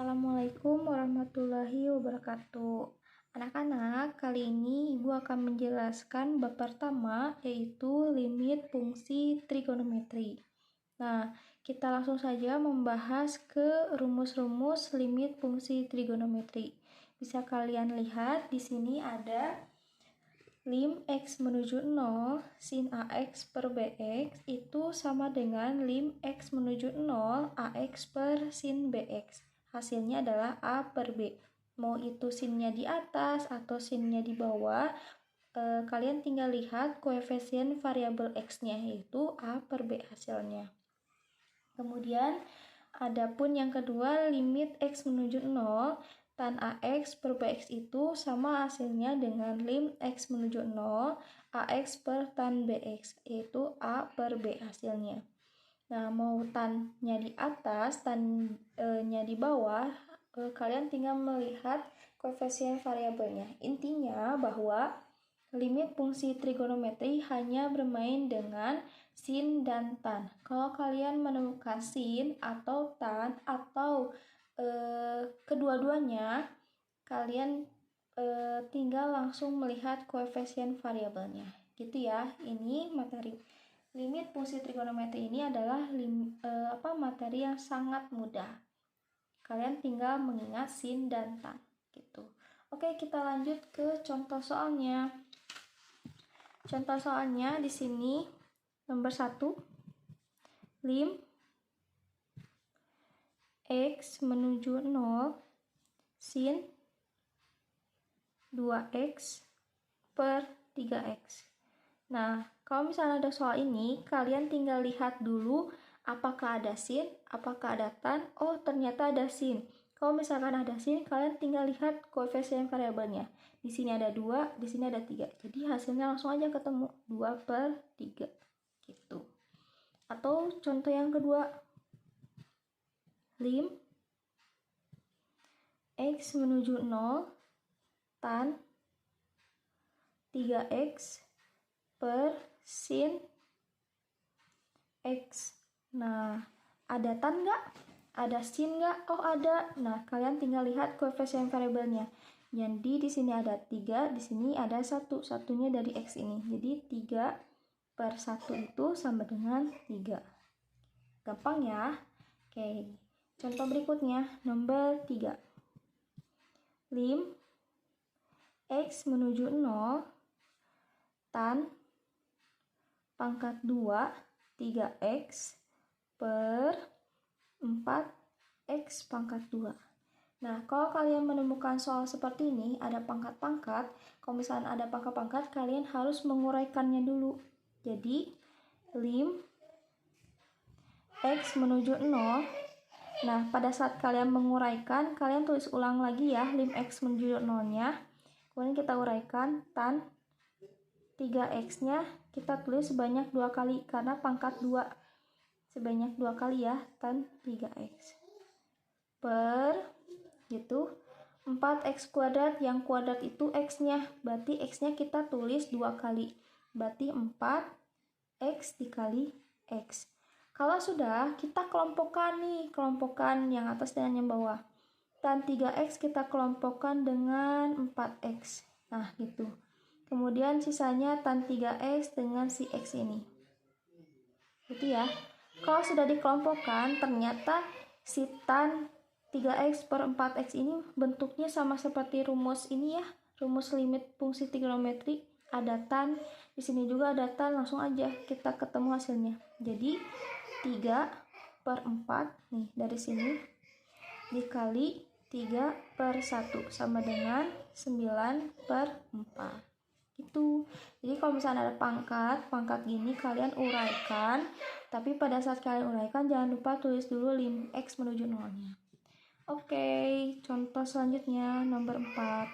Assalamualaikum warahmatullahi wabarakatuh. Anak-anak, kali ini Ibu akan menjelaskan bab pertama, yaitu limit fungsi trigonometri. Nah, kita langsung saja membahas ke rumus-rumus limit fungsi trigonometri. Bisa kalian lihat di sini ada lim x menuju 0 sin ax per bx itu sama dengan lim x menuju 0 ax per sin bx. Hasilnya adalah A per B. Mau itu sinnya di atas atau sinnya di bawah, kalian tinggal lihat koefisien variabel x-nya, yaitu A per B hasilnya. Kemudian, adapun yang kedua, limit x menuju 0, tan ax per bx itu sama hasilnya dengan lim x menuju 0, ax per tan bx, yaitu A per B hasilnya. Nah, mau tan-nya di atas, tan-nya di bawah, kalian tinggal melihat koefisien variabelnya. Intinya bahwa limit fungsi trigonometri hanya bermain dengan sin dan tan. Kalau kalian menemukan sin atau tan atau kedua-duanya, kalian tinggal langsung melihat koefisien variabelnya. Gitu ya, ini materi. Limit fungsi trigonometri ini adalah materi yang sangat mudah. Kalian tinggal mengingat sin dan tan gitu. Oke, kita lanjut ke contoh soalnya. Contoh soalnya di sini nomor 1. Lim x menuju 0 sin 2x per 3x. Nah, kalau misalnya ada soal ini, kalian tinggal lihat dulu apakah ada sin, apakah ada tan. Oh, ternyata ada sin. Kalau misalkan ada sin, kalian tinggal lihat koefisien variabelnya. Di sini ada 2, di sini ada 3. Jadi hasilnya langsung aja ketemu 2 per 3 gitu. Atau contoh yang kedua, lim x menuju 0 tan 3x per sin x. Nah, ada tan nggak? Ada sin nggak? Oh, ada. Nah, kalian tinggal lihat koefisien variabelnya. Jadi di sini ada 3, di sini ada 1. Satunya dari x ini. Jadi 3 per 1 itu sama dengan 3. Gampang ya? Oke. Contoh berikutnya, nomor 3. Lim x menuju 0 tan pangkat 2 3x per 4x pangkat 2. Nah, kalau kalian menemukan soal seperti ini, ada pangkat-pangkat. Kalau misalnya ada pangkat-pangkat, kalian harus menguraikannya dulu. Jadi, lim x menuju 0. Nah, pada saat kalian menguraikan, kalian tulis ulang lagi ya, lim x menuju 0-nya. Kemudian kita uraikan tan 3x-nya kita tulis sebanyak 2 kali karena pangkat 2. Sebanyak 2 kali ya, tan 3x. Per gitu 4x kuadrat, yang kuadrat itu x-nya. Berarti x-nya kita tulis 2 kali. Berarti 4x dikali x. Kalau sudah, kita kelompokkan nih, kelompokkan yang atas dan yang bawah. Tan 3x kita kelompokkan dengan 4x. Nah, gitu. Kemudian sisanya tan 3x dengan si x ini. Gitu ya. Kalau sudah dikelompokkan, ternyata si tan 3x per 4x ini bentuknya sama seperti rumus ini ya. Rumus limit fungsi trigonometri. Ada tan, di sini juga ada tan, langsung aja kita ketemu hasilnya. Jadi 3 per 4, nih dari sini, dikali 3 per 1, sama dengan 9 per 4. Gitu. Jadi kalau misalnya ada pangkat gini, kalian uraikan, tapi pada saat kalian uraikan jangan lupa tulis dulu lim x menuju 0-nya. Oke, contoh selanjutnya nomor 4.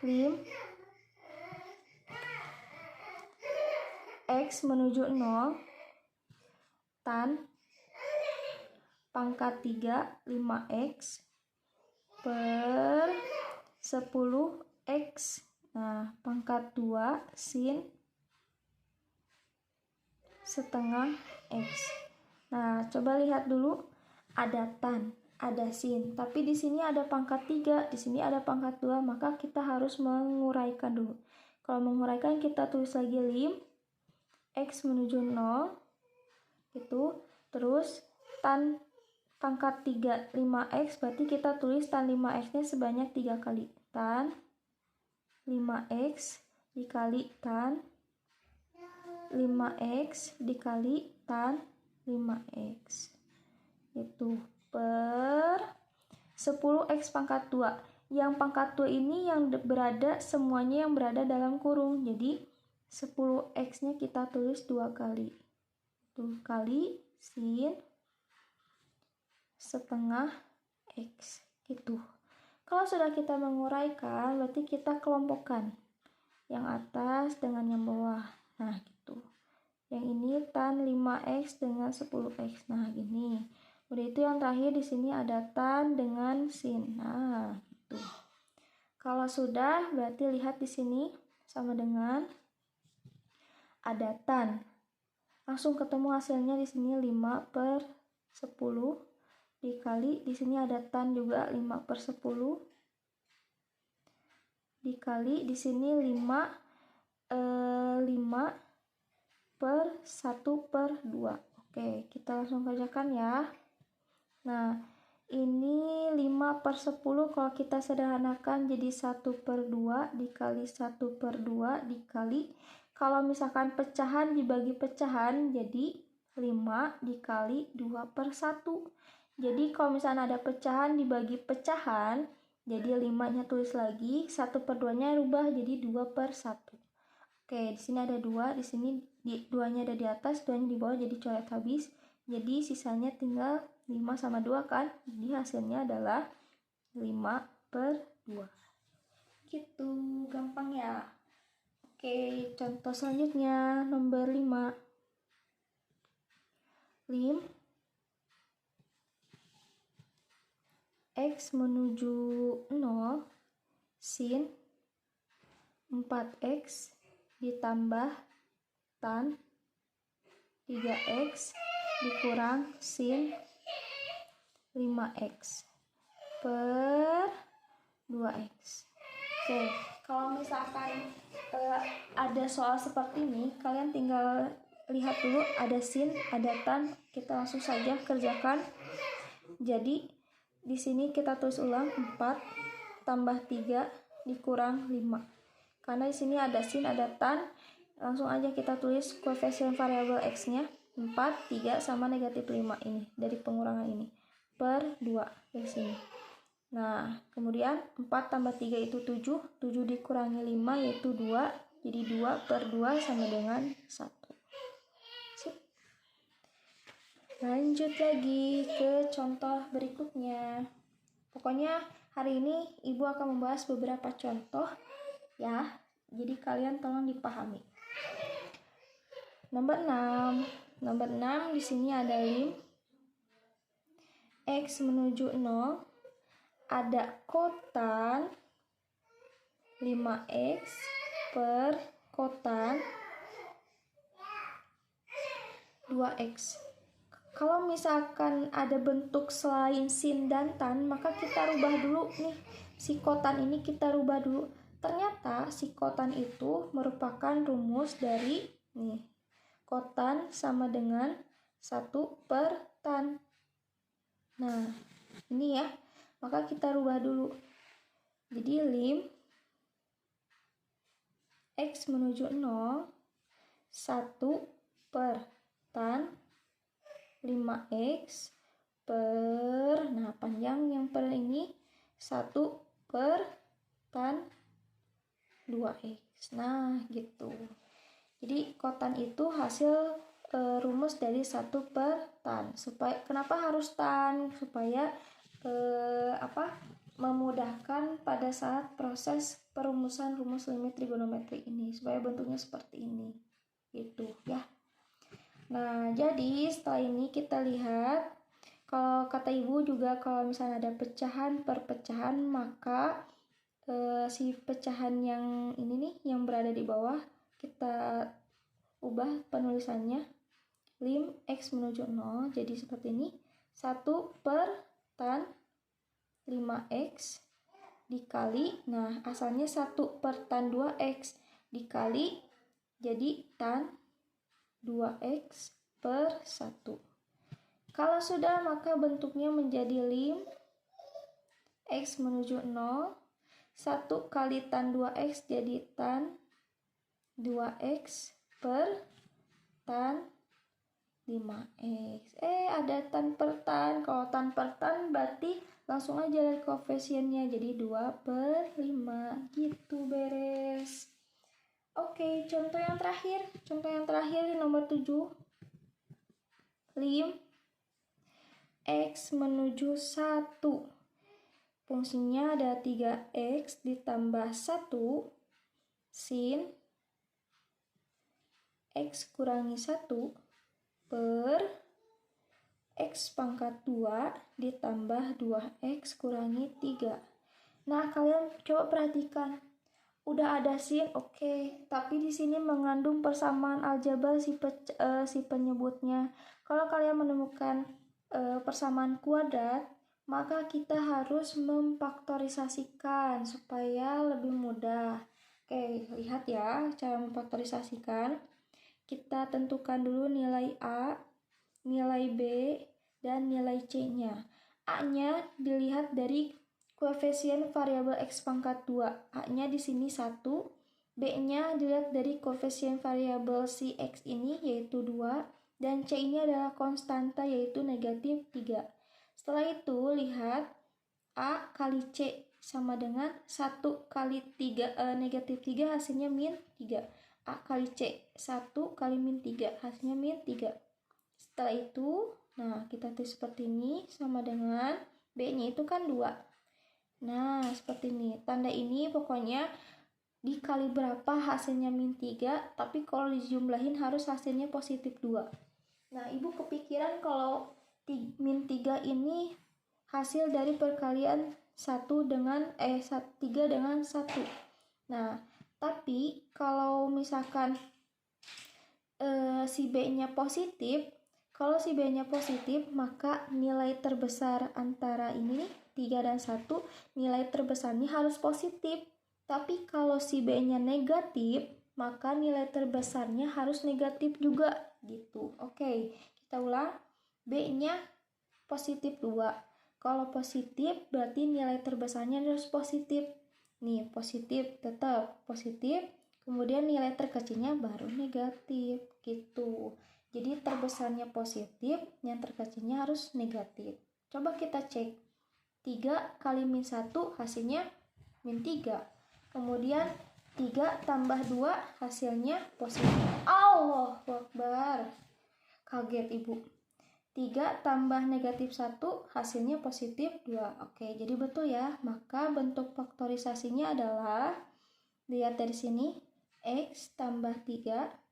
Lim x menuju 0 tan pangkat 3 5x per 10x. Nah, pangkat 2 sin setengah x. Nah, coba lihat dulu, ada tan. ada sin, tapi di sini ada pangkat 3, di sini ada pangkat 2, maka kita harus menguraikan dulu. Kalau menguraikan kita tulis lagi lim x menuju 0 gitu, terus tan pangkat 3 5x, berarti kita tulis tan 5x nya sebanyak 3 kali. Tan 5x dikali tan 5x dikali tan 5x itu per 10x pangkat 2. Yang pangkat 2 ini yang berada semuanya yang berada dalam kurung. Jadi 10x nya kita tulis 2 kali. Tuh kali sin setengah x gitu. Kalau sudah kita menguraikan, berarti kita kelompokkan yang atas dengan yang bawah. Nah, gitu. Yang ini tan 5x dengan 10x. Nah, gini. Udah itu yang terakhir di sini ada tan dengan sin. Nah, gitu. Kalau sudah, berarti lihat di sini sama dengan ada tan. Langsung ketemu hasilnya di sini 5/10 dikali di sini ada tan juga 5/10 dikali di sini 5/1/2. Oke, kita langsung kerjakan ya. Nah, ini 5/10 kalau kita sederhanakan jadi 1/2 dikali 1/2 dikali, kalau misalkan pecahan dibagi pecahan jadi 5 dikali 2/1. Jadi kalau misalnya ada pecahan dibagi pecahan, jadi 5-nya tulis lagi, 1/2-nya rubah jadi 2/1. Oke, di sini ada 2, di sini 2-nya ada di atas, 2-nya di bawah, jadi coret habis. Jadi sisanya tinggal 5 sama 2 kan? Jadi hasilnya adalah 5/2. Gitu, gampang ya. Oke, contoh selanjutnya nomor 5. Lim x menuju 0 sin 4x ditambah tan 3x dikurang sin 5x per 2x. Oke, kalau misalkan ada soal seperti ini, kalian tinggal lihat dulu ada sin, ada tan, kita langsung saja kerjakan. Jadi di sini kita tulis ulang 4 tambah 3 dikurang 5. Karena di sini ada sin, ada tan, langsung aja kita tulis koefisien variabel x-nya 4, 3 sama negatif 5 ini dari pengurangan ini per 2 di sini. Nah, kemudian 4 tambah 3 itu 7, 7 dikurangi 5 yaitu 2, jadi 2/2 sama dengan 1. Sip. Lanjut lagi ke contoh berikutnya. Pokoknya hari ini Ibu akan membahas beberapa contoh ya. Jadi kalian tolong dipahami. Nomor 6. Nomor 6 di sini ada lim x menuju 0 ada kotan 5x per kotan 2x. Kalau misalkan ada bentuk selain sin dan tan, maka kita rubah dulu nih. Si kotan ini kita rubah dulu. Ternyata si kotan itu merupakan rumus dari nih. Kotan sama dengan 1/tan. Nah, ini ya. Maka kita rubah dulu. Jadi lim x menuju 0 1/tan 5x per, nah panjang yang per ini 1/tan 2x. Nah gitu. Jadi kotan itu hasil rumus dari 1/tan. Supaya kenapa harus tan? Supaya memudahkan pada saat proses perumusan rumus limit trigonometri ini, supaya bentuknya seperti ini gitu ya. Nah, jadi setelah ini kita lihat, kalau kata Ibu juga kalau misalnya ada pecahan per pecahan, maka si pecahan yang ini nih, yang berada di bawah, kita ubah penulisannya. Lim x menuju 0, jadi seperti ini, 1/tan 5x dikali, nah asalnya 1 per tan 2x dikali jadi tan 2x per 1. Kalau sudah, maka bentuknya menjadi lim x menuju 0. 1 kali tan 2x jadi tan 2x per tan 5x. Ada tan per tan. Kalau tan per tan berarti langsung aja dari koefisiennya, jadi 2 per 5 gitu, beres. Oke, contoh yang terakhir nomor 7. Lim x menuju 1. Fungsinya ada 3x ditambah 1 sin x kurangi 1 per x pangkat 2 ditambah 2x kurangi 3. Nah, kalian coba perhatikan. Udah ada sin, oke. Tapi di sini mengandung persamaan aljabar si penyebutnya. Kalau kalian menemukan persamaan kuadrat, maka kita harus memfaktorisasikan supaya lebih mudah. Oke, lihat ya cara memfaktorisasikan. Kita tentukan dulu nilai A, nilai B, dan nilai C-nya. A-nya dilihat dari koefisien variabel x pangkat 2. A-nya di sini 1. B-nya dilihat dari koefisien variabel si x ini yaitu 2. Dan C ini adalah konstanta yaitu negatif 3. Setelah itu lihat A kali C sama dengan 1 kali 3, negatif 3 hasilnya min 3. A kali C, 1 kali min 3 hasilnya min 3. Setelah itu, nah kita tulis seperti ini sama dengan B-nya itu kan 2. Nah, seperti ini. Tanda ini pokoknya dikali berapa hasilnya min 3, tapi kalau dijumlahin harus hasilnya positif 2. Nah, Ibu kepikiran kalau min 3 ini hasil dari perkalian 3 dengan 1. Nah, tapi kalau misalkan si B-nya positif, kalau si B-nya positif, maka nilai terbesar antara ini 3 dan 1, nilai terbesarnya harus positif. Tapi kalau si B-nya negatif, maka nilai terbesarnya harus negatif juga gitu. Oke, kita ulang. B-nya positif 2. Kalau positif berarti nilai terbesarnya harus positif. Nih, positif, tetap positif. Kemudian nilai terkecilnya baru negatif gitu. Jadi terbesarnya positif, yang terkecilnya harus negatif. Coba kita cek. 3 kali min 1 hasilnya min 3. Kemudian 3 tambah 2 hasilnya positif. Allahu Akbar. Kaget Ibu. 3 tambah negatif 1 hasilnya positif 2. Oke, jadi betul ya. Maka bentuk faktorisasinya adalah, lihat dari sini, x tambah 3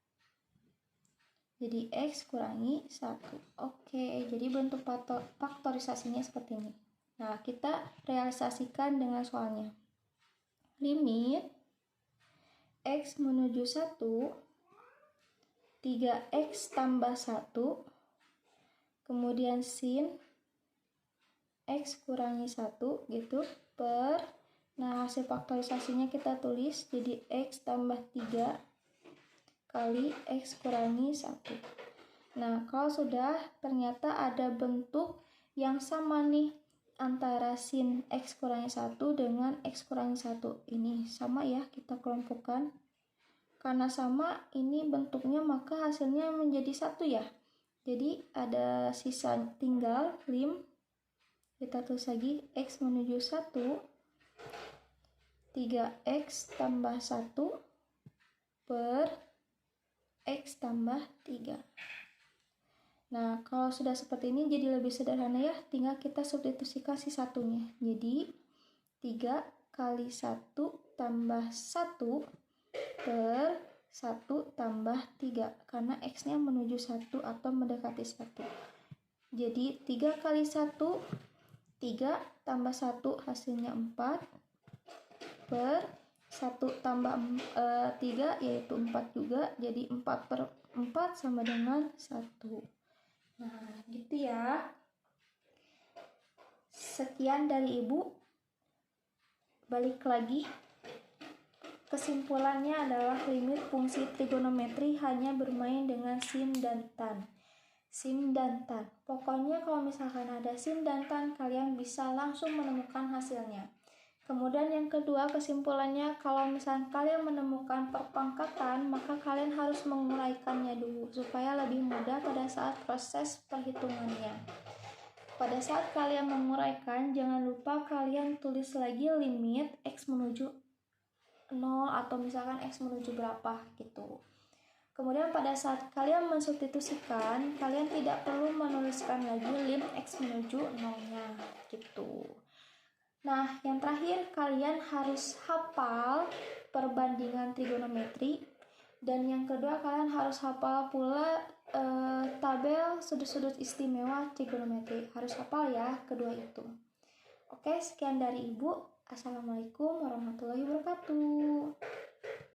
jadi x kurangi 1. Oke, jadi bentuk faktorisasinya seperti ini. Nah, kita realisasikan dengan soalnya. Limit x menuju 1, 3x tambah 1, kemudian sin x kurangi 1 gitu per, nah hasil faktorisasinya kita tulis jadi x tambah 3 kali x kurangi 1. Nah, kalau sudah ternyata ada bentuk yang sama nih antara sin x kurangi 1 dengan x kurangi 1. Ini sama ya, kita kelompokkan. Karena sama ini bentuknya maka hasilnya menjadi 1 ya. Jadi ada sisa tinggal lim, kita tulis lagi x menuju 1, 3x tambah 1 per x tambah 3. Nah, kalau sudah seperti ini jadi lebih sederhana ya, tinggal kita substitusikan si satunya. Jadi 3 kali 1 tambah 1 per 1 tambah 3, karena x-nya menuju 1 atau mendekati 1. Jadi 3 kali 1, 3 tambah 1 hasilnya 4 per 1 tambah 3 yaitu 4 juga, jadi 4 per 4 sama dengan 1. Nah, gitu ya. Sekian dari Ibu. Balik lagi. Kesimpulannya adalah limit fungsi trigonometri hanya bermain dengan sin dan tan. Sin dan tan. Pokoknya kalau misalkan ada sin dan tan, kalian bisa langsung menemukan hasilnya. Kemudian yang kedua, kesimpulannya kalau misalkan kalian menemukan perpangkatan, maka kalian harus menguraikannya dulu supaya lebih mudah pada saat proses perhitungannya. Pada saat kalian menguraikan, jangan lupa kalian tulis lagi limit x menuju 0 atau misalkan x menuju berapa gitu. Kemudian pada saat kalian mensubstitusikan, kalian tidak perlu menuliskan lagi lim x menuju 0-nya gitu. Nah, yang terakhir kalian harus hafal perbandingan trigonometri, dan yang kedua kalian harus hafal pula tabel sudut-sudut istimewa trigonometri. Harus hafal ya kedua itu. Oke, sekian dari Ibu. Assalamualaikum warahmatullahi wabarakatuh.